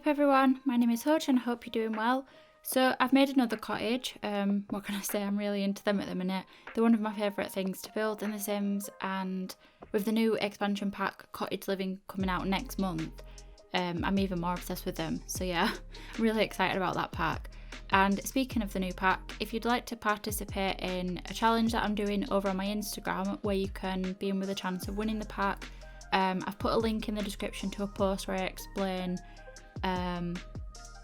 Hey everyone, my name is Hutch and I hope you're doing well. So I've made another cottage. What can I say, I'm really into them at the minute. They're one of my favourite things to build in The Sims, and with the new expansion pack Cottage Living coming out next month, I'm even more obsessed with them. So yeah, I'm really excited about that pack. And speaking of the new pack, if you'd like to participate in a challenge that I'm doing over on my Instagram where you can be in with a chance of winning the pack, I've put a link in the description to a post where I explain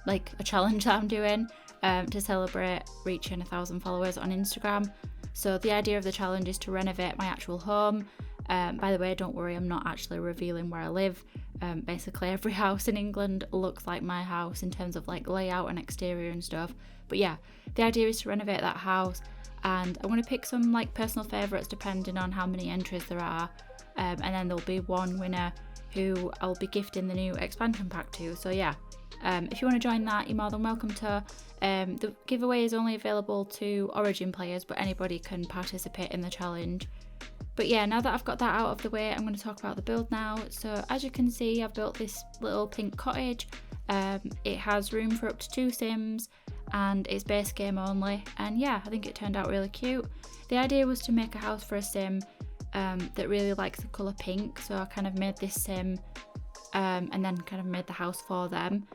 like a challenge that I'm doing to celebrate reaching 1,000 followers on Instagram. So the idea of the challenge is to renovate my actual home. By the way, don't worry, I'm not actually revealing where I live. Basically every house in England looks like my house in terms of like layout and exterior and stuff. But yeah, the idea is to renovate that house, and I want to pick some like personal favourites depending on how many entries there are, and then there'll be one winner who I'll be gifting the new expansion pack to. So yeah, if you want to join that, you're more than welcome to. The giveaway is only available to Origin players, but anybody can participate in the challenge. But yeah, now that I've got that out of the way, I'm going to talk about the build now. So as you can see, I've built this little pink cottage. It has room for up to 2 Sims and it's base game only. And yeah, I think it turned out really cute. The idea was to make a house for a Sim that really likes the colour pink. So I kind of made this Sim and then kind of made the house for them.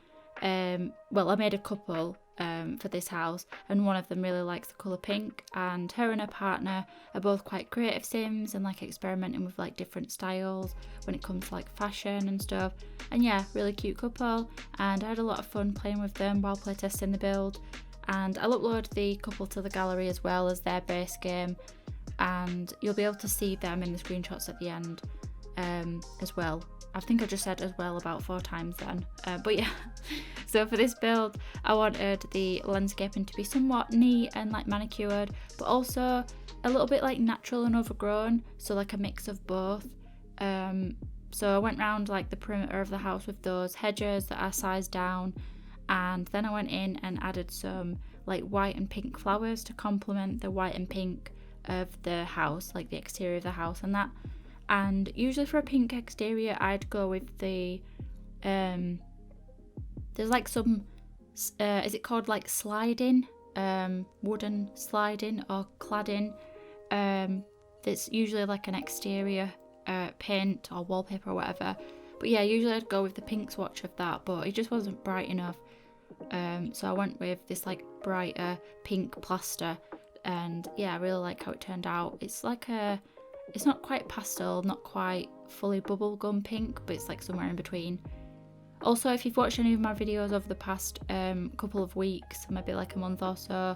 Well, I made a couple for this house, and one of them really likes the colour pink, and her and her partner are both quite creative Sims and like experimenting with like different styles when it comes to like fashion and stuff. And yeah, really cute couple, and I had a lot of fun playing with them while playtesting the build. And I'll upload the couple to the gallery as well as their base game, and you'll be able to see them in the screenshots at the end as well. I think I just said as well about 4 times then, but yeah. So for this build, I wanted the landscaping to be somewhat neat and like manicured, but also a little bit like natural and overgrown, so like a mix of both. So I went round like the perimeter of the house with those hedges that are sized down, and then I went in and added some like white and pink flowers to complement the white and pink of the house, like the exterior of the house and that. And usually for a pink exterior, I'd go with the there's like some is it called like sliding, wooden sliding or cladding, that's usually like an exterior paint or wallpaper or whatever. But yeah, usually I'd go with the pink swatch of that, but it just wasn't bright enough, so I went with this like brighter pink plaster. And yeah, I really like how it turned out. It's like it's not quite pastel, not quite fully bubblegum pink, but it's like somewhere in between. Also, if you've watched any of my videos over the past couple of weeks, maybe like a month or so,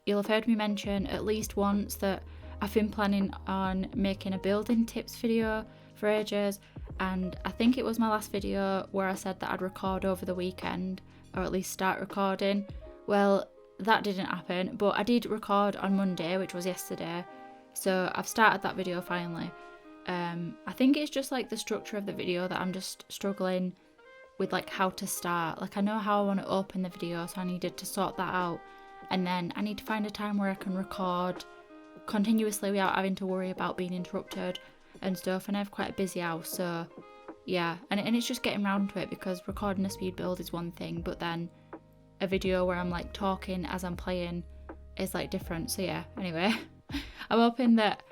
you'll have heard me mention at least once that I've been planning on making a building tips video for ages, and I think it was my last video where I said that I'd record over the weekend, or at least start recording. Well, that didn't happen, but I did record on Monday, which was yesterday. So I've started that video finally. I think it's just like the structure of the video that I'm just struggling with, like how to start. Like I know how I want to open the video, so I needed to sort that out, and then I need to find a time where I can record continuously without having to worry about being interrupted and stuff. And I have quite a busy house, so yeah, and it's just getting around to it, because recording a speed build is one thing, but then a video where I'm like talking as I'm playing is like different. So yeah, anyway. I'm hoping that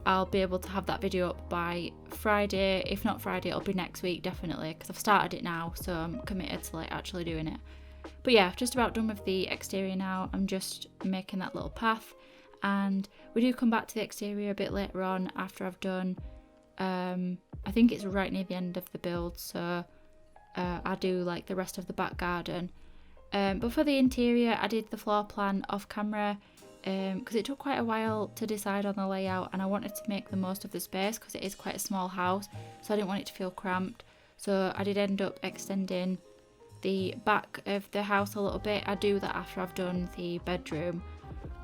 I'll be able to have that video up by Friday. If not Friday, it'll be next week definitely, because I've started it now, so I'm committed to like actually doing it. But yeah, just about done with the exterior now. I'm just making that little path, and we do come back to the exterior a bit later on after I've done, I think it's right near the end of the build, so I do like the rest of the back garden. But for the interior, I did the floor plan off camera, because it took quite a while to decide on the layout, and I wanted to make the most of the space because it is quite a small house, so I didn't want it to feel cramped. So I did end up extending the back of the house a little bit. I do that after I've done the bedroom,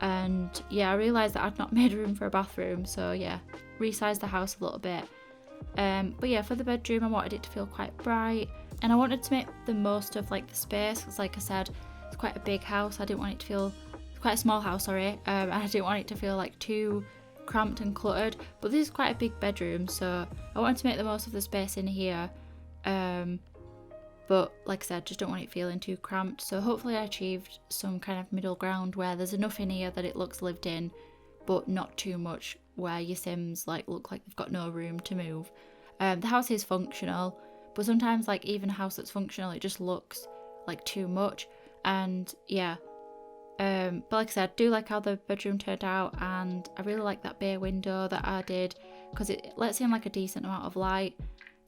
and yeah, I realised that I'd not made room for a bathroom, so yeah, resized the house a little bit. But yeah, for the bedroom I wanted it to feel quite bright, and I wanted to make the most of like the space, because like I said, it's quite a big house. I didn't want it to feel quite a small house, sorry, and I didn't want it to feel like too cramped and cluttered, but this is quite a big bedroom, so I wanted to make the most of the space in here. but like I said, just don't want it feeling too cramped. So hopefully I achieved some kind of middle ground where there's enough in here that it looks lived in, but not too much where your Sims like look like they've got no room to move. The house is functional, but sometimes like even a house that's functional, it just looks like too much. And yeah, but like I said, I do like how the bedroom turned out, and I really like that bay window that I did because it lets in like a decent amount of light,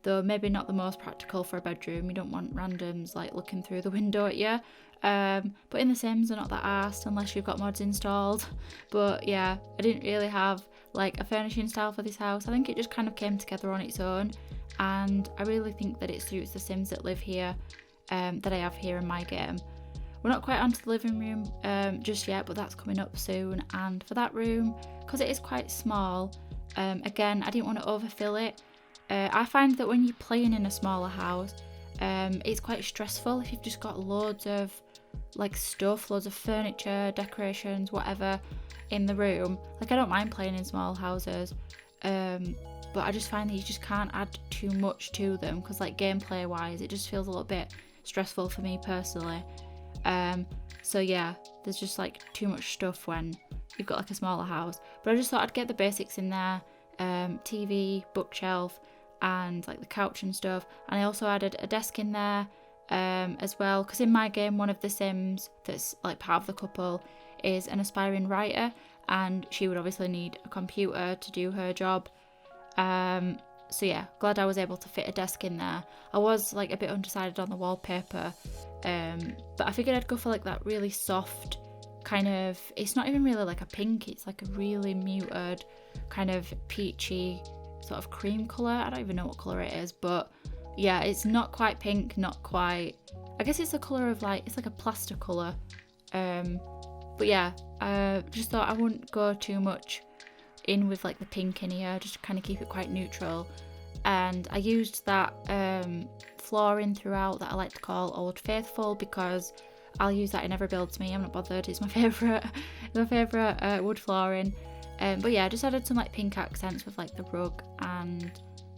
though maybe not the most practical for a bedroom. You don't want randoms like looking through the window at you. But in The Sims, they're not that arsed unless you've got mods installed. But yeah, I didn't really have like a furnishing style for this house. I think it just kind of came together on its own, and I really think that it suits the Sims that live here, that I have here in my game. We're not quite onto the living room just yet, but that's coming up soon. And for that room, because it is quite small, again, I didn't want to overfill it. I find that when you're playing in a smaller house, it's quite stressful if you've just got loads of like stuff, loads of furniture, decorations, whatever in the room. Like I don't mind playing in small houses, but I just find that you just can't add too much to them because like gameplay wise it just feels a little bit stressful for me personally. So yeah, there's just like too much stuff when you've got like a smaller house, but I just thought I'd get the basics in there. TV, bookshelf, and like the couch and stuff, and I also added a desk in there as well, because in my game one of the Sims that's like part of the couple is an aspiring writer, and she would obviously need a computer to do her job. So yeah, glad I was able to fit a desk in there. I was like a bit undecided on the wallpaper, but I figured I'd go for like that really soft kind of, it's not even really like a pink, it's like a really muted kind of peachy sort of cream colour. I don't even know what colour it is, but yeah, it's not quite pink, not quite, I guess it's a colour of like, it's like a plaster colour. But yeah, just thought I wouldn't go too much in with like the pink in here, just to kind of keep it quite neutral. And I used that flooring throughout that I like to call Old Faithful, because I'll use that in every build to me. I'm not bothered, it's my favourite wood flooring. But yeah, I just added some like pink accents with like the rug and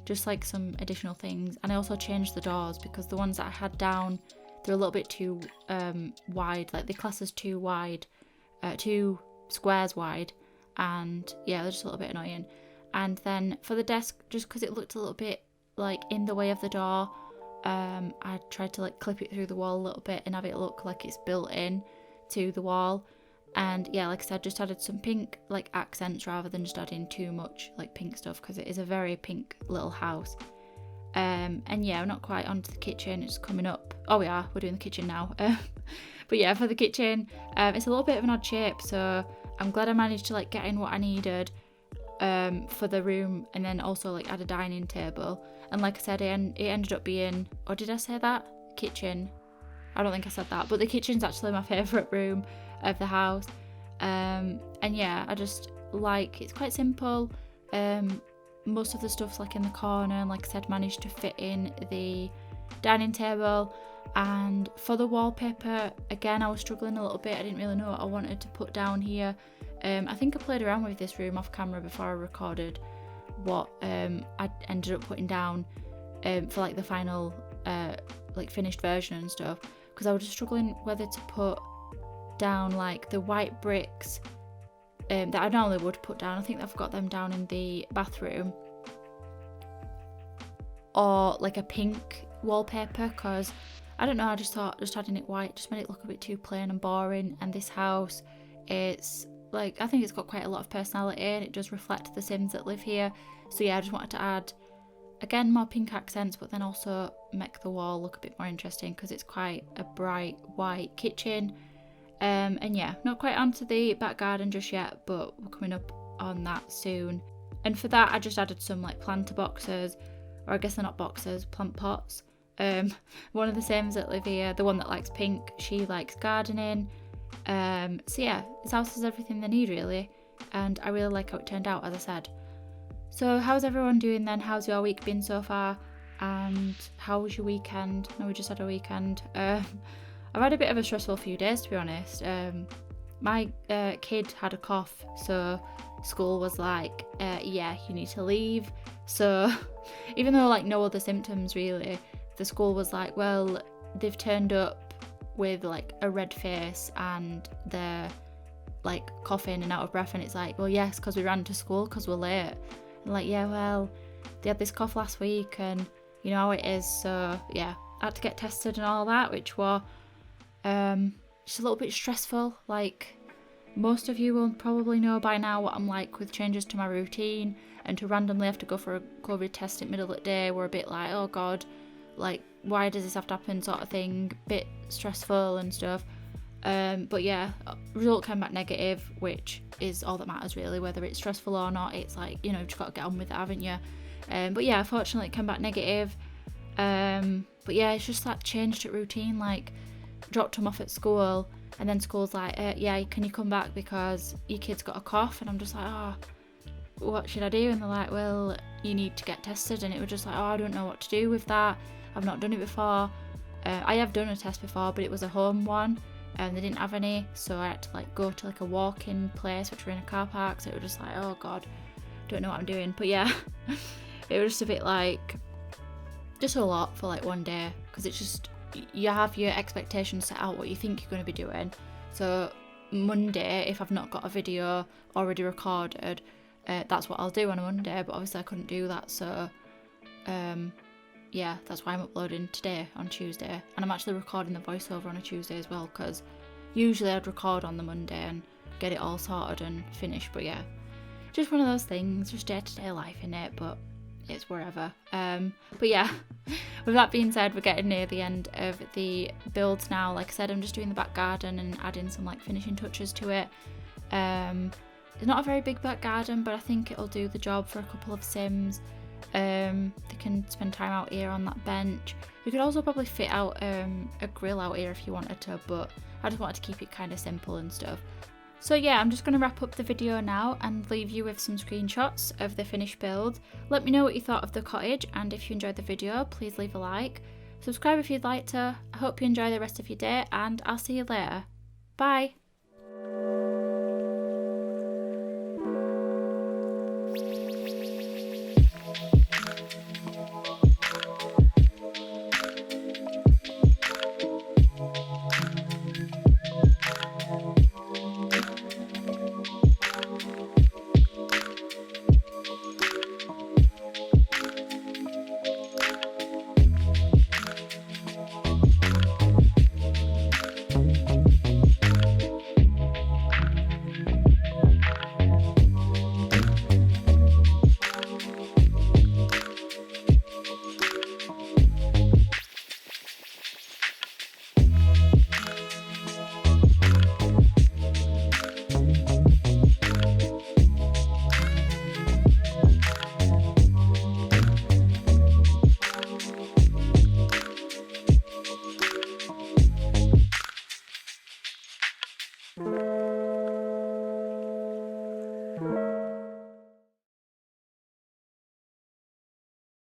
just like some additional things. And I also changed the doors because the ones that I had down, they're a little bit too wide, like they class as too wide, 2 squares wide, and yeah, they're just a little bit annoying. And then for the desk, just because it looked a little bit like in the way of the door, I tried to like clip it through the wall a little bit and have it look like it's built in to the wall. And yeah, like I said, just added some pink like accents rather than just adding too much like pink stuff, because it is a very pink little house. And yeah, we're not quite onto the kitchen, it's coming up. Oh, we're doing the kitchen now. But yeah, for the kitchen, it's a little bit of an odd shape, so I'm glad I managed to like get in what I needed for the room, and then also like add a dining table. And like I said, it ended up being, or did I say that? Kitchen. I don't think I said that, but the kitchen's actually my favourite room of the house. And yeah, I just like, it's quite simple. Most of the stuff's like in the corner, and like I said, managed to fit in the dining table. And for the wallpaper, again, I was struggling a little bit. I didn't really know what I wanted to put down here. I think I played around with this room off camera before I recorded what I ended up putting down for like the final like finished version and stuff, because I was just struggling whether to put down like the white bricks that I normally would put down. I think I've got them down in the bathroom, or like a pink wallpaper, because I don't know, I just thought just adding it white just made it look a bit too plain and boring. And this house, it's like, I think it's got quite a lot of personality, and it does reflect the Sims that live here. So yeah, I just wanted to add again more pink accents, but then also make the wall look a bit more interesting because it's quite a bright white kitchen. And yeah, not quite onto the back garden just yet, but we're coming up on that soon. And for that, I just added some like planter boxes, or I guess they're not boxes, plant pots. One of the Sims that live here, the one that likes pink, she likes gardening. So yeah, this house has everything they need really, and I really like how it turned out, as I said. So how's everyone doing then? How's your week been so far? And how was your weekend? No, we just had a weekend. I've had a bit of a stressful few days, to be honest. My kid had a cough, so school was like, yeah, you need to leave. So even though like no other symptoms really, the school was like, well, they've turned up with like a red face and they're like coughing and out of breath, and it's like, well, yes, because we ran to school because we're late. And like, yeah, well, they had this cough last week and you know how it is, so yeah, I had to get tested and all that, which was just a little bit stressful. Like, most of you will probably know by now what I'm like with changes to my routine, and to randomly have to go for a COVID test in the middle of the day, we're a bit like, oh god, like, why does this have to happen, sort of thing, bit stressful and stuff. But yeah, result came back negative, which is all that matters really, whether it's stressful or not. It's like, you know, you've just got to get on with it, haven't you? But yeah, fortunately it came back negative. But yeah, it's just that changed at routine, like dropped him off at school, and then school's like, yeah, can you come back because your kid's got a cough? And I'm just like, oh, what should I do? And they're like, well, you need to get tested. And it was just like, oh, I don't know what to do with that. I've not done it before. I have done a test before, but it was a home one, and they didn't have any, so I had to like go to like a walk-in place, which were in a car park. So it was just like, oh god, don't know what I'm doing. But yeah, it was just a bit like, just a lot for like one day, because it's just, you have your expectations set out, what you think you're going to be doing. So Monday, if I've not got a video already recorded, that's what I'll do on a Monday, but obviously I couldn't do that, so yeah, that's why I'm uploading today on Tuesday, and I'm actually recording the voiceover on a Tuesday as well, because usually I'd record on the Monday and get it all sorted and finished. But yeah, just one of those things, just day-to-day life in it, but it's wherever. But yeah, with that being said, we're getting near the end of the builds now. Like I said, I'm just doing the back garden and adding some like finishing touches to it. It's not a very big back garden, but I think it'll do the job for a couple of Sims. They can spend time out here on that bench. We could also probably fit out a grill out here if you wanted to, but I just wanted to keep it kind of simple and stuff. So yeah, I'm just going to wrap up the video now and leave you with some screenshots of the finished build. Let me know what you thought of the cottage, and if you enjoyed the video, please leave a like. Subscribe if you'd like to. I hope you enjoy the rest of your day, and I'll see you later. Bye!